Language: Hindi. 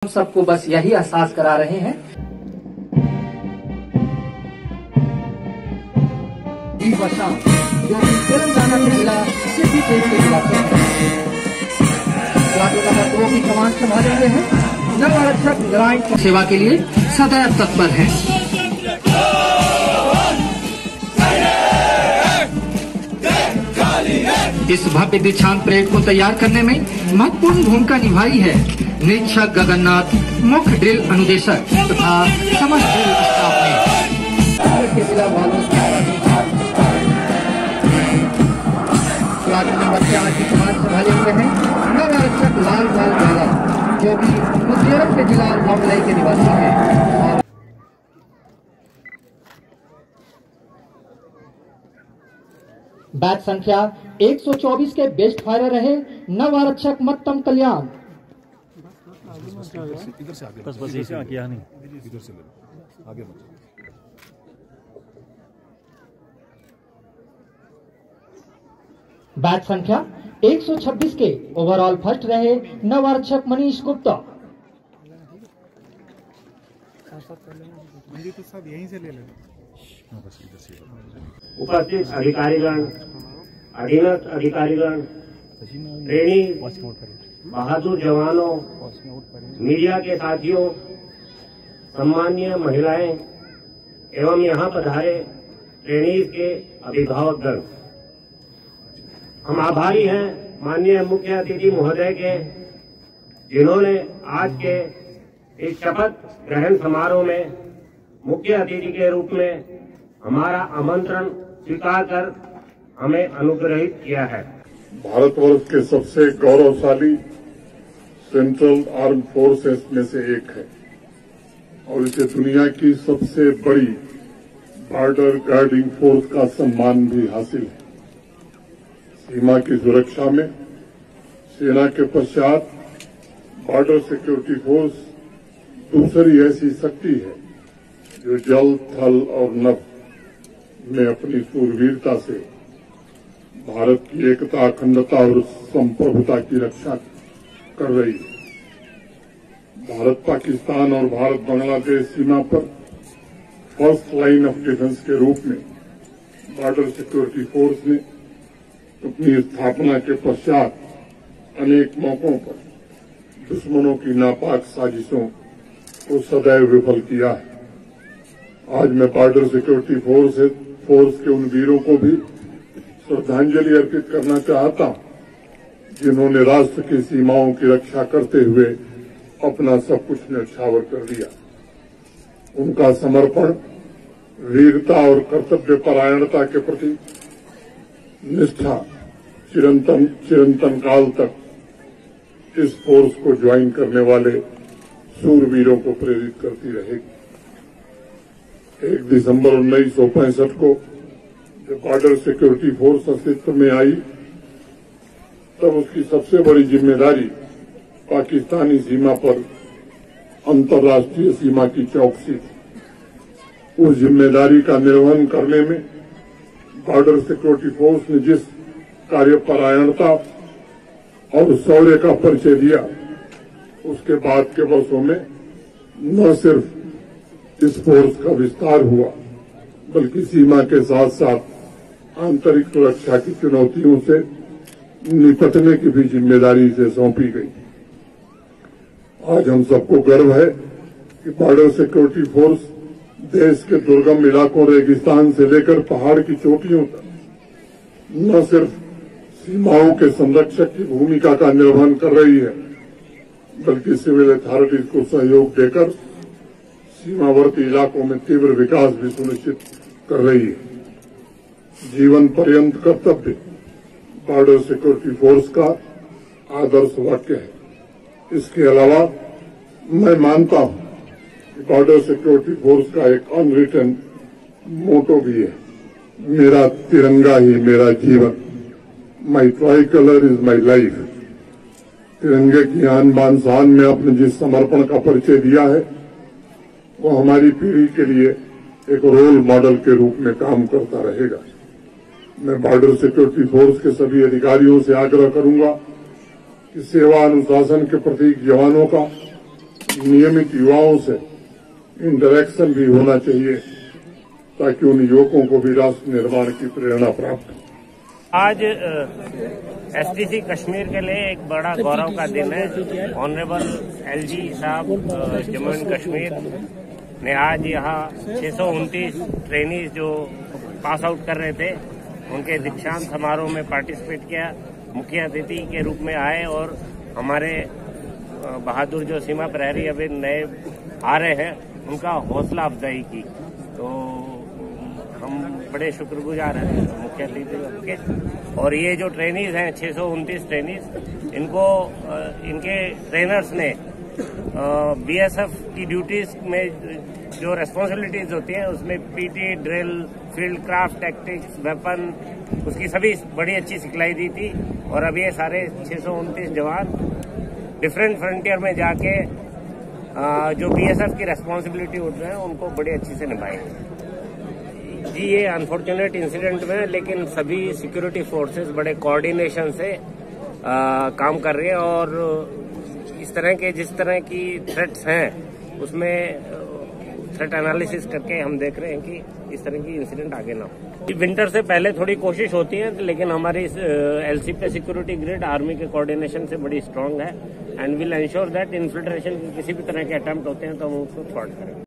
हम सबको बस यही एहसास करा रहे हैं। जो कि तेलंगाना के जिला सिद्दीपेट के जिला से नंबर 2 की कमान संभाले हैं। नव आरक्षक ग्रामीण सेवा के लिए सदैव तत्पर हैं। इस भव्य दीक्षांत परेड को तैयार करने में महत्वपूर्ण भूमिका निभाई है निरीक्षक गगननाथ, मुख्य ड्रिल अनुदेशक तथा समस्त ड्रिल स्टाफ ने। नंबर 4 की कमान संभाले हुए हैं नव आरक्षक लाल लाल जाला, जो कि मुजफ्फरपुर के जिला मामलाई के निवासी हैं। बैच संख्या 124 के बेस्ट फायरर रहे नव आरक्षक मत्तम कल्याण। इधर से आगे बस यही से आगे नहीं, इधर से आगे बढ़ो। बैच संख्या 126 के ओवरऑल फर्स्ट रहे नव आरक्षक मनीष गुप्ता। तो सब यहीं से ले लेना। उपस्थित अधिकारीगण, अधीनस्थ अधिकारीगण, ट्रेनी बहादुर जवानों, मीडिया के साथियों, सम्मानीय महिलाएं एवं यहाँ पधारे ट्रेनीज के अभिभावकगण, हम आभारी हैं माननीय मुख्य अतिथि महोदय के, जिन्होंने आज के इस शपथ ग्रहण समारोह में मुख्य अतिथि के रूप में हमारा आमंत्रण स्वीकार कर हमें अनुग्रहित किया है। भारतवर्ष के सबसे गौरवशाली सेंट्रल आर्म फोर्सेस में से एक है और इसे दुनिया की सबसे बड़ी बॉर्डर गार्डिंग फोर्स का सम्मान भी हासिल है। सीमा की सुरक्षा में सेना के पश्चात बॉर्डर सिक्योरिटी फोर्स दूसरी ऐसी शक्ति है जो जल, थल और नभ में अपनी शूरवीरता से भारत की एकता, अखंडता और संप्रभुता की रक्षा कर रही है। भारत पाकिस्तान और भारत बांग्लादेश सीमा पर फर्स्ट लाइन ऑफ डिफेंस के रूप में बॉर्डर सिक्योरिटी फोर्स ने अपनी स्थापना के पश्चात अनेक मौकों पर दुश्मनों की नापाक साजिशों को सदैव विफल किया है। आज मैं बॉर्डर सिक्योरिटी फोर्स के उन वीरों को भी श्रद्धांजलि अर्पित करना चाहता हूं जिन्होंने राष्ट्र की सीमाओं की रक्षा करते हुए अपना सब कुछ न्यौछावर कर दिया। उनका समर्पण, वीरता और कर्तव्य परायणता के प्रति निष्ठा चिरंतन काल तक इस फोर्स को ज्वाइन करने वाले सूरवीरों को प्रेरित करती रहेगी। 1 दिसंबर 1965 को जब बॉर्डर सिक्योरिटी फोर्स अस्तित्व में आई, तब उसकी सबसे बड़ी जिम्मेदारी पाकिस्तानी सीमा पर अंतर्राष्ट्रीय सीमा की चौकसी थी। उस जिम्मेदारी का निर्वहन करने में बॉर्डर सिक्योरिटी फोर्स ने जिस कार्यपरायणता और शौर्य का परिचय दिया, उसके बाद के वर्षों में न सिर्फ इस फोर्स का विस्तार हुआ, बल्कि सीमा के साथ साथ आंतरिक सुरक्षा की चुनौतियों से निपटने की भी जिम्मेदारी इसे सौंपी गई। आज हम सबको गर्व है कि बॉर्डर सिक्योरिटी फोर्स देश के दुर्गम इलाकों, रेगिस्तान से लेकर पहाड़ की चोटियों तक न सिर्फ सीमाओं के संरक्षक की भूमिका का निर्वहन कर रही है, बल्कि सिविल अथॉरिटीज को सहयोग देकर सीमावर्ती इलाकों में तीव्र विकास भी सुनिश्चित कर रही है। जीवन पर्यंत कर्तव्य बॉर्डर सिक्योरिटी फोर्स का आदर्श वाक्य है। इसके अलावा मैं मानता हूं कि बॉर्डर सिक्योरिटी फोर्स का एक अनरिटन मोटो भी है, मेरा तिरंगा ही मेरा जीवन, my tri colour is my life. तिरंगे की आन बान शान में अपने जिस समर्पण का परिचय दिया है, वो हमारी पीढ़ी के लिए एक रोल मॉडल के रूप में काम करता रहेगा। मैं बॉर्डर सिक्योरिटी फोर्स के सभी अधिकारियों से आग्रह करूंगा कि सेवा अनुशासन के प्रतीक जवानों का नियमित युवाओं से इंटरेक्शन भी होना चाहिए ताकि उन युवकों को भी राष्ट्र निर्माण की प्रेरणा प्राप्त हो। आज एसटीसी कश्मीर के लिए एक बड़ा गौरव का दिन है। ऑनरेबल एलजी साहब जम्मू एंड कश्मीर ने आज यहाँ 629 ट्रेनीज जो पास आउट कर रहे थे उनके दीक्षांत समारोह में पार्टिसिपेट किया। मुख्य अतिथि के रूप में आए और हमारे बहादुर जो सीमा प्रहरी अभी नए आ रहे हैं उनका हौसला अफजाई की। तो हम बड़े शुक्रगुजार हैं मुख्य अतिथि के। और ये जो ट्रेनीज हैं 629 ट्रेनीज, इनको इनके ट्रेनर्स ने बीएसएफ की ड्यूटीज में जो रेस्पॉन्सिबिलिटीज होती हैं उसमें PT, drill, field craft, tactics, weapon, उसकी सभी बड़ी अच्छी सिखलाई दी थी। और अब ये सारे 629 जवान डिफरेंट फ्रंटियर में जाके जो बीएसएफ की रेस्पॉन्सिबिलिटी उठ रहे हैं उनको बड़ी अच्छी से निभाएंगे। जी ये अनफॉर्चुनेट इंसिडेंट में, लेकिन सभी सिक्योरिटी फोर्सेस बड़े कोऑर्डिनेशन से काम कर रही है और इस तरह के जिस तरह की थ्रेट्स हैं उसमें थ्रेट एनालिसिस करके हम देख रहे हैं कि इस तरह की इंसिडेंट आगे ना हो। विंटर से पहले थोड़ी कोशिश होती है, लेकिन हमारी एलसी पे सिक्योरिटी ग्रिड आर्मी के कोऑर्डिनेशन से बड़ी स्ट्रांग है and will ensure that infiltration किसी भी तरह के अटेम्प्ट होते हैं तो हम उसको थ्वार्ट करेंगे।